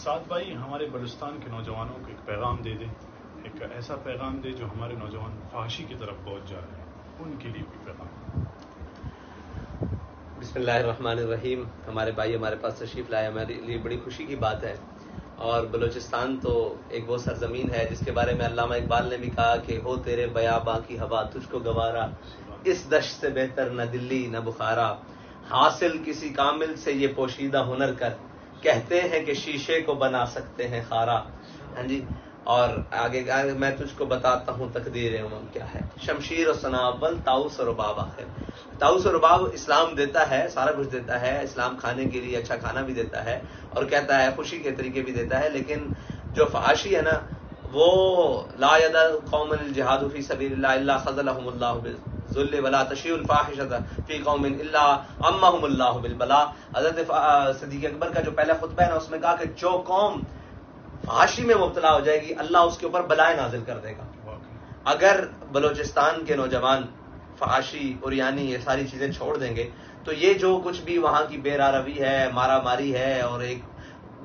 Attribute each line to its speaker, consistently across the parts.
Speaker 1: سعد بھائی ہمارے بلوچستان کے نوجوانوں کو ایک پیغام دے دیں، ایک ایسا پیغام دے جو ہمارے نوجوان فحاشی کی طرف پہنچ جا رہے ہیں، ان کے لیے بھی پیغام۔
Speaker 2: بسم اللہ الرحمن الرحیم۔ ہمارے بھائی ہمارے پاس تشریف لائے، ہمارے لیے بڑی خوشی کی بات ہے۔ اور بلوچستان تو ایک وہ سرزمین ہے جس کے بارے میں علامہ اقبال نے بھی کہا کہ ہو تیرے بیاباں کی ہوا تجھ کو گوارا، اس دشت سے بہتر نہ دلی نہ بخارا، حاصل کسی کامل سے یہ پوشیدہ ہنر کر، کہتے ہیں کہ شیشے کو بنا سکتے ہیں خارا۔ ہاں جی، اور آگے میں تجھ کو بتاتا ہوں تقدیر امم کیا ہے، شمشیر و سناول طاؤس و رباب آخر۔ طاؤس و رباب اسلام دیتا ہے، سارا کچھ دیتا ہے، اسلام کھانے کے لیے اچھا کھانا بھی دیتا ہے اور کہتا ہے خوشی کے طریقے بھی دیتا ہے، لیکن جو فحاشی ہے نا وہ لا یدع قوم الجہاد فی سبیل اللہ الا خذلهم اللہ بالذل ولا تشیع الفاحشۃ فی قوم الا عمهم اللہ بالبلاء۔ حضرت صدیق اکبر کا جو پہلا خطبہ ہے نا اس میں کہا کہ جو قوم فحاشی میں مبتلا ہو جائے گی اللہ اس کے اوپر بلائیں نازل کر دے گا۔ اگر بلوچستان کے نوجوان فحاشی اور یعنی یہ ساری چیزیں چھوڑ دیں گے تو یہ جو کچھ بھی وہاں کی بے راروی ہے، مارا ماری ہے اور ایک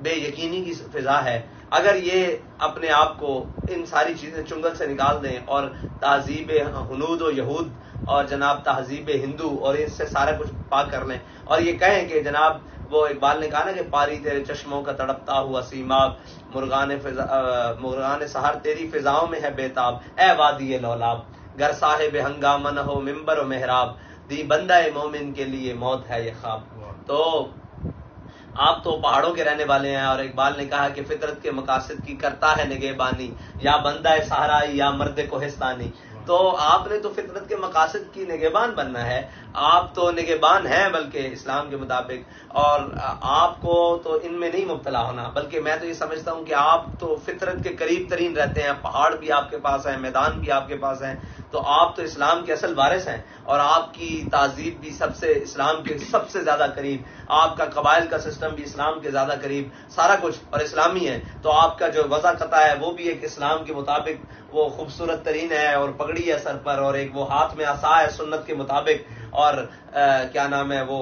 Speaker 2: بے یقینی کی فضا ہے، اگر یہ اپنے آپ کو ان ساری چیزیں چنگل سے نکال دیں اور تہذیب ہنود و یہود اور جناب تہذیب ہندو اور اس سے سارا کچھ پاک کر لیں اور یہ کہیں کہ جناب وہ اقبال نے کہا نا کہ پاری تیرے چشموں کا تڑپتا ہوا سیماب، مرغان سحر تیری فضاؤں میں ہے بیتاب، اے وادی لولاب، گر صاحب ہنگامہ نہ ہو ممبر و محراب، دی بندہ مومن کے لیے موت ہے یہ خواب۔ تو آپ تو پہاڑوں کے رہنے والے ہیں اور اقبال نے کہا کہ فطرت کے مقاصد کی کرتا ہے نگہبانی، یا بندہ صحرائی یا مرد کوہستانی۔ تو آپ نے تو فطرت کے مقاصد کی نگہبان بننا ہے، آپ تو نگہبان ہیں بلکہ اسلام کے مطابق، اور آپ کو تو ان میں نہیں مبتلا ہونا، بلکہ میں تو یہ سمجھتا ہوں کہ آپ تو فطرت کے قریب ترین رہتے ہیں، پہاڑ بھی آپ کے پاس ہیں، میدان بھی آپ کے پاس ہیں، تو آپ تو اسلام کے اصل وارث ہیں اور آپ کی تہذیب بھی سب سے اسلام کے سب سے زیادہ قریب، آپ کا قبائل کا سسٹم بھی اسلام کے زیادہ قریب، سارا کچھ اور اسلامی ہے، تو آپ کا جو وضع قطع ہے وہ بھی ایک اسلام کے مطابق وہ خوبصورت ترین ہے اور پگڑی ہے سر پر اور ایک وہ ہاتھ میں عصا ہے سنت کے مطابق، اور کیا نام ہے وہ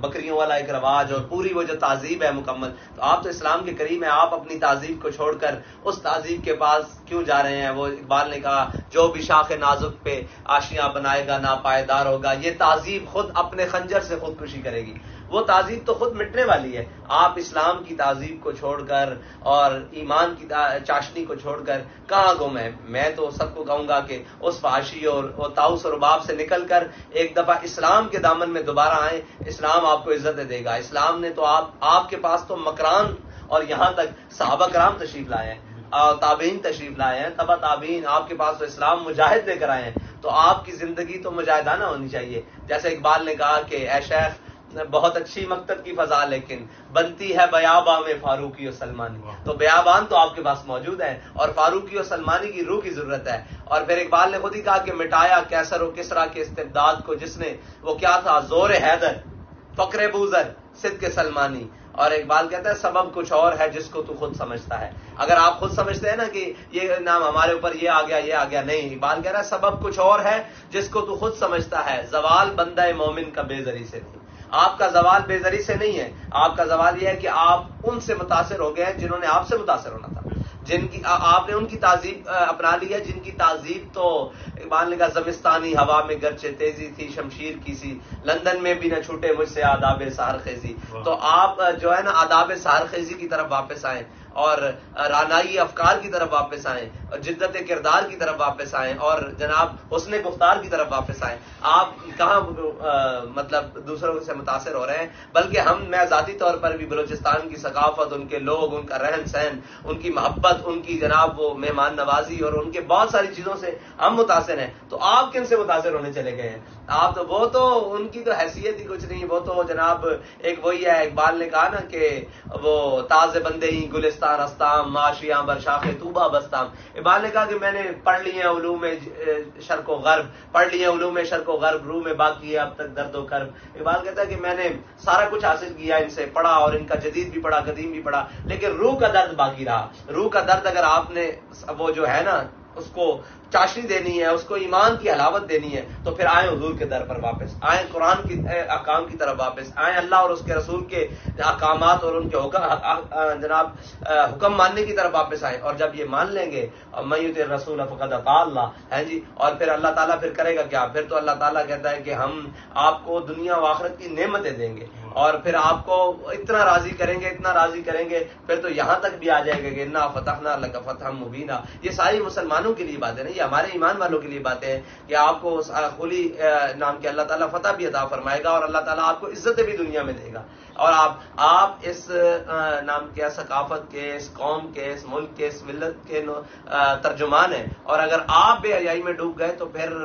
Speaker 2: بکریوں والا ایک رواج اور پوری وہ جو تہذیب ہے مکمل، تو آپ تو اسلام کے قریب ہیں، آپ اپنی تہذیب کو چھوڑ کر اس تہذیب کے پاس کیوں جا رہے ہیں؟ وہ اقبال نے کہا جو بھی شاخ نازک پہ آشیاں بنائے گا ناپائیدار ہوگا، یہ تہذیب خود اپنے خنجر سے خودکشی کرے گی، وہ تہذیب تو خود مٹنے والی ہے۔ آپ اسلام کی تہذیب کو چھوڑ کر اور ایمان کی چاشنی کو چھوڑ کر کہاں گم ہے؟ میں تو سب کو کہوں گا کہ اس فحاشی اور طاؤس اور رباب سے نکل کر ایک دفعہ اسلام کے دامن میں دوبارہ آئیں، اسلام آپ کو عزت دے گا۔ اسلام نے تو آپ کے پاس تو مکران اور یہاں تک صحابہ کرام تشریف لائے ہیں، تابعین تشریف لائے ہیں، تبع تابعین، آپ کے پاس تو اسلام مجاہد لے کر آئے ہیں، تو آپ کی زندگی تو مجاہدانہ ہونی چاہیے۔ جیسے اقبال نے کہا کہ اے شیخ بہت اچھی مکتب کی فضا لیکن بنتی ہے بیاباں میں فاروقی و سلمانی، تو بیابان تو آپ کے پاس موجود ہے اور فاروقی و سلمانی کی روح کی ضرورت ہے۔ اور پھر اقبال نے خود ہی کہا کہ مٹایا کیسر و کسریٰ کے استبداد کو جس نے، وہ کیا تھا؟ زور حیدر، فقر بوذر، صدق سلمانی۔ اور اقبال کہتا ہے سبب کچھ اور ہے جس کو تو خود سمجھتا ہے۔ اگر آپ خود سمجھتے ہیں نا کہ یہ نام ہمارے اوپر یہ آ گیا، نہیں، اقبال کہہ رہا ہے سبب کچھ اور ہے جس کو تو خود سمجھتا ہے، زوال بندہ مومن کا بے زری سے نہیں۔ آپ کا زوال بے زری سے نہیں ہے، آپ کا زوال یہ ہے کہ آپ ان سے متاثر ہو گئے ہیں جنہوں نے آپ سے متاثر ہونا تھا، جن کی آپ نے ان کی تہذیب اپنا لی ہے، جن کی تہذیب تو اقبال نے کہا زمستانی ہوا میں گرچہ تیزی تھی شمشیر کی سی، لندن میں بھی نہ چھوٹے مجھ سے آداب سحر خیزی۔ تو آپ جو ہے نا آداب سحر خیزی کی طرف واپس آئیں اور رانائی افکار کی طرف واپس آئیں اور جدت کردار کی طرف واپس آئیں اور جناب حسن گفتار کی طرف واپس آئیں۔ آپ کہاں مطلب دوسروں سے متاثر ہو رہے ہیں، بلکہ میں ذاتی طور پر بھی بلوچستان کی ثقافت، ان کے لوگ، ان کا رہن سہن، ان کی محبت، ان کی جناب وہ مہمان نوازی اور ان کے بہت ساری چیزوں سے ہم متاثر ہیں۔ تو آپ کن سے متاثر ہونے چلے گئے ہیں؟ آپ تو وہ تو ان کی تو حیثیت ہی کچھ نہیں، وہ تو جناب ایک وہی ہے، اقبال نے کہا نا کہ وہ تاز بندے ہی گلستان استام معاشیاں برشاخ طوبہ بستام۔ اقبال نے کہا کہ میں نے پڑھ لیے علوم شرق و غرب، پڑھ لیے علوم شرق و غرب، روح میں باقی ہے اب تک درد و کرب۔ اقبال کہتا ہے کہ میں نے سارا کچھ حاصل کیا، ان سے پڑھا اور ان کا جدید بھی پڑھا، قدیم بھی پڑھا، لیکن روح کا درد باقی رہا۔ روح کا درد اگر آپ نے وہ جو ہے نا اس کو چاشنی دینی ہے، اس کو ایمان کی حلاوت دینی ہے، تو پھر آئیں حضور کے در پر واپس، آئیں قرآن کی احکام کی طرف واپس آئیں، اللہ اور اس کے رسول کے احکامات اور ان کے حکم ماننے کی طرف واپس آئیں. اور جب یہ مان لیں گے من یطع الرسول فقد اطاع اللہ ہے جی، اور پھر اللہ تعالیٰ پھر کرے گا کیا؟ پھر تو اللہ تعالیٰ کہتا ہے کہ ہم آپ کو دنیا و آخرت کی نعمتیں دیں گے اور پھر آپ کو اتنا راضی کریں گے، اتنا راضی کریں گے، پھر تو یہاں تک بھی آ جائے گا کہ انا فتحنا لک فتحا مبینا. یہ ساری مسلمانوں کے لیے باتیں نہیں، یہ ہمارے ایمان والوں کے لیے باتیں ہیں کہ آپ کو کھلی نام کے اللہ تعالیٰ فتح بھی عطا فرمائے گا اور اللہ تعالیٰ آپ کو عزتیں بھی دنیا میں دے گا. اور آپ اس نام کے ثقافت کے، اس قوم کے، اس ملک کے، اس ملت کے ترجمان ہیں، اور اگر آپ بے حیائی میں ڈوب گئے تو پھر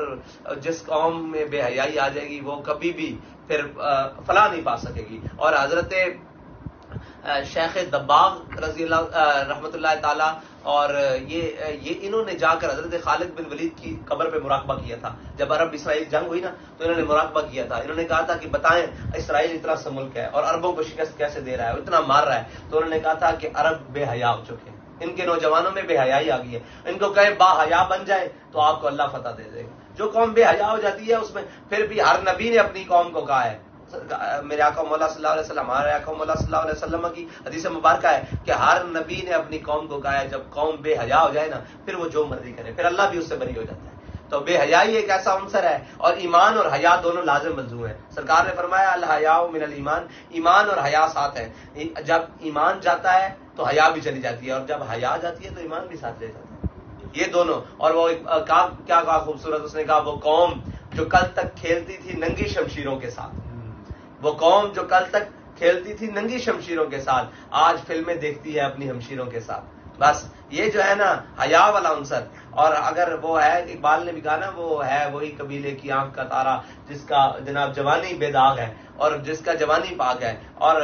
Speaker 2: جس قوم میں بے حیائی آ جائے گی وہ کبھی بھی پھر فلاح نہیں پا سکے گی. اور حضرت شیخ دباغ رضی اللہ رحمۃ اللہ تعالی اور یہ انہوں نے جا کر حضرت خالد بن ولید کی قبر پہ مراقبہ کیا تھا. جب عرب اسرائیل جنگ ہوئی نا تو انہوں نے مراقبہ کیا تھا. انہوں نے کہا تھا کہ بتائیں اسرائیل اتنا سا ملک ہے اور عربوں کو شکست کیسے دے رہا ہے، اتنا مار رہا ہے. تو انہوں نے کہا تھا کہ عرب بے حیا ہو چکے ہیں، ان کے نوجوانوں میں بے حیائی آ گئی ہے، ان کو کہے با حیا بن جائے تو آپ کو اللہ فتح دے دے گا. جو قوم بے حیا ہو جاتی ہے اس میں پھر بھی ہر نبی نے اپنی قوم کو کہا ہے، میرے آقا مولا صلی اللہ علیہ وسلم، ہمارے آقا مولا صلی اللہ علیہ وسلم کی حدیث مبارکہ ہے کہ ہر نبی نے اپنی قوم کو کہا ہے جب قوم بے حیا ہو جائے نا پھر وہ جو مرضی کرے، پھر اللہ بھی اس سے بری ہو جاتا ہے. تو بے حیائی ایک ایسا عنصر ہے، اور ایمان اور حیا دونوں لازم ملزوم ہیں. سرکار نے فرمایا الحیاء من الایمان، ایمان اور حیا ساتھ ہیں. جب ایمان جاتا ہے تو حیا بھی چلی جاتی ہے، اور جب حیا جاتی ہے تو ایمان بھی ساتھ لے جاتا ہے. یہ دونوں. اور وہ کیا کہا خوبصورت، اس نے کہا وہ قوم جو کل تک کھیلتی تھی ننگی شمشیروں کے ساتھ، وہ قوم جو کل تک کھیلتی تھی ننگی شمشیروں کے ساتھ آج فلمیں دیکھتی ہے اپنی ہمشیروں کے ساتھ. بس یہ جو ہے نا حیا والا عنصر. اور اگر وہ ہے، اقبال نے بھی کہا نا، وہ ہے وہی قبیلے کی آنکھ کا تارا جس کا جناب جوانی بے داغ ہے اور جس کا جوانی پاک ہے. اور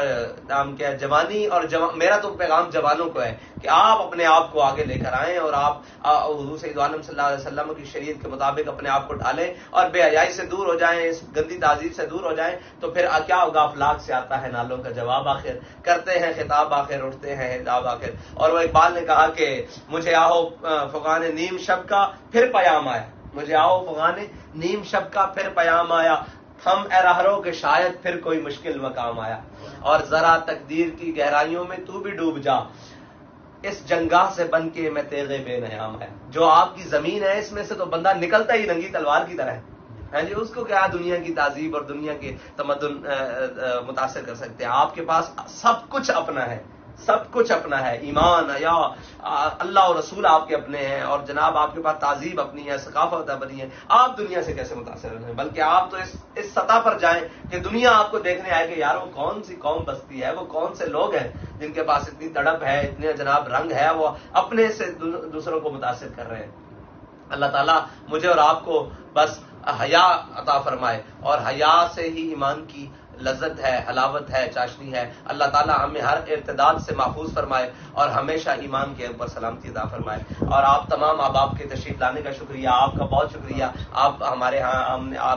Speaker 2: نام کیا ہے جوانی، اور میرا تو پیغام جوانوں کو ہے کہ آپ اپنے آپ کو آگے لے کر آئیں اور آپ حضور سید عالم صلی اللہ علیہ وسلم کی شریعت کے مطابق اپنے آپ کو ڈھالیں اور بے حیائی سے دور ہو جائیں، اس گندی تہذیب سے دور ہو جائیں. تو پھر کیا ہوگا؟ افلاک سے آتا ہے نالوں کا جواب آخر، کرتے ہیں خطاب آخر، اٹھتے ہیں حجاب آخر. اور وہ اقبال نے کہا کہ مجھے آہو فغان نیم شب کا پھر پیام آیا، مجھے آؤ فغان نیم شب کا پھر پیام آیا، ہم اے راہرو کہ شاید پھر کوئی مشکل مقام آیا. اور ذرا تقدیر کی گہرائیوں میں تو بھی ڈوب جا، اس جنگاہ سے بن کے میں تیغے بے نیام ہے. جو آپ کی زمین ہے اس میں سے تو بندہ نکلتا ہی ننگی تلوار کی طرح ہے جی. اس کو کیا دنیا کی تہذیب اور دنیا کے تمدن متاثر کر سکتے ہیں؟ آپ کے پاس سب کچھ اپنا ہے، سب کچھ اپنا ہے. ایمان، حیا، اللہ اور رسول آپ کے اپنے ہیں، اور جناب آپ کے پاس تہذیب اپنی ہے، ثقافت اپنی ہے. آپ دنیا سے کیسے متاثر ہیں؟ بلکہ آپ تو اس سطح پر جائیں کہ دنیا آپ کو دیکھنے آئے کہ یار وہ کون سی قوم بستی ہے، وہ کون سے لوگ ہیں جن کے پاس اتنی تڑپ ہے، اتنے جناب رنگ ہے، وہ اپنے سے دوسروں کو متاثر کر رہے ہیں. اللہ تعالیٰ مجھے اور آپ کو بس حیا عطا فرمائے، اور حیا سے ہی ایمان کی لذت ہے، حلاوت ہے، چاشنی ہے. اللہ تعالیٰ ہمیں ہر ارتداد سے محفوظ فرمائے اور ہمیشہ ایمان کے اوپر سلامتی عطا فرمائے. اور آپ تمام احباب کے تشریف لانے کا شکریہ، آپ کا بہت شکریہ. آپ ہمارے ہاں